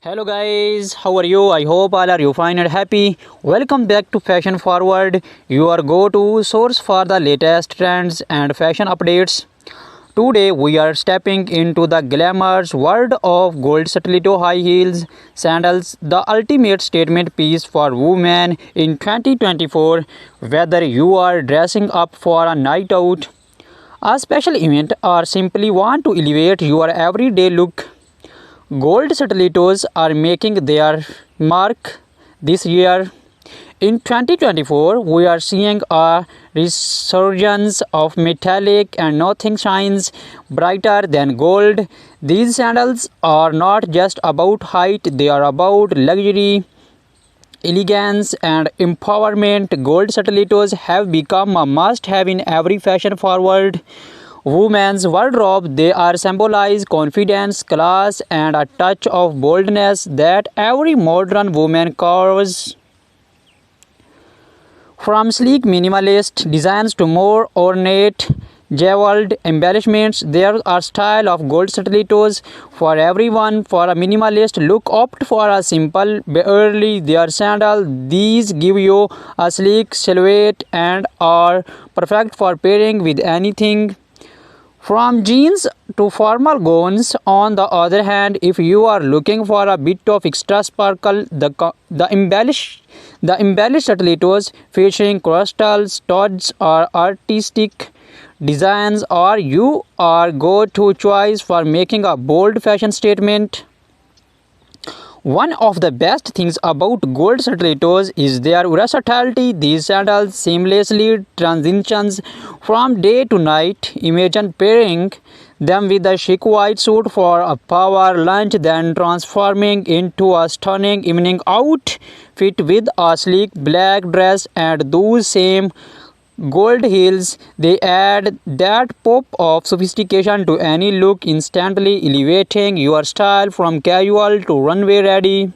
Hello guys, how are you? I hope all are you fine and happy. Welcome back to Fashion Forward, your go-to source for the latest trends and fashion updates. Today we are stepping into the glamorous world of gold stiletto high heels sandals, the ultimate statement piece for women in 2024. Whether you are dressing up for a night out, a special event, or simply want to elevate your everyday look, gold stilettos are making their mark this year. In 2024, we are seeing a resurgence of metallic and nothing shines brighter than gold. These sandals are not just about height, they are about luxury, elegance, and empowerment. Gold stilettos have become a must have in every fashion forward woman's wardrobe. They are symbolize confidence, class, and a touch of boldness that every modern woman craves. From sleek minimalist designs to more ornate jeweled embellishments, there are style of gold stilettos for everyone. For a minimalist look, opt for a simple, barely their sandal. These give you a sleek silhouette and are perfect for pairing with anything from jeans to formal gowns. On the other hand, if you are looking for a bit of extra sparkle, the embellished stilettos featuring crystal studs or artistic designs are your go-to choice for making a bold fashion statement. One of the best things about gold stilettos is their versatility. These sandals seamlessly transitions from day to night. Imagine pairing them with a chic white suit for a power lunch, then transforming into a stunning evening outfit with a sleek black dress and those same gold heels. They add that pop of sophistication to any look, instantly elevating your style from casual to runway ready.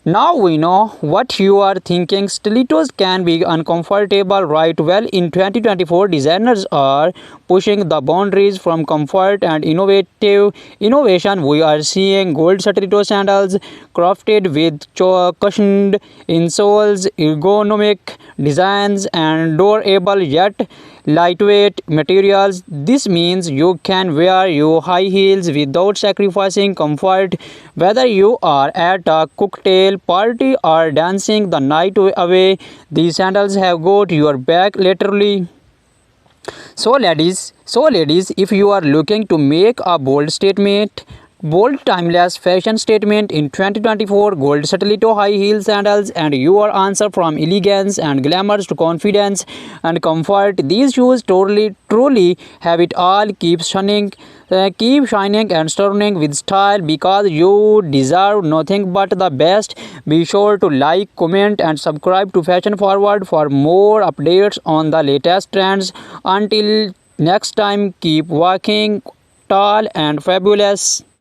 Now we know what you are thinking. Stilettos can be uncomfortable, right? Well, in 2024, designers are pushing the boundaries from comfort and innovative innovation. We are seeing gold stiletto sandals crafted with cushioned insoles, ergonomic designs, and durable yet lightweight materials. This means you can wear your high heels without sacrificing comfort. Whether you are at a cocktail party or dancing the night away, these sandals have got your back literally. So ladies, if you are looking to make a bold timeless fashion statement in 2024, gold stiletto high heel sandals and your answer from elegance and glamour to confidence and comfort. These shoes truly have it all. Keep shining and stunning with style because you deserve nothing but the best. Be sure to like, comment, and subscribe to Fashion Forward for more updates on the latest trends. Until next time, keep walking tall and fabulous.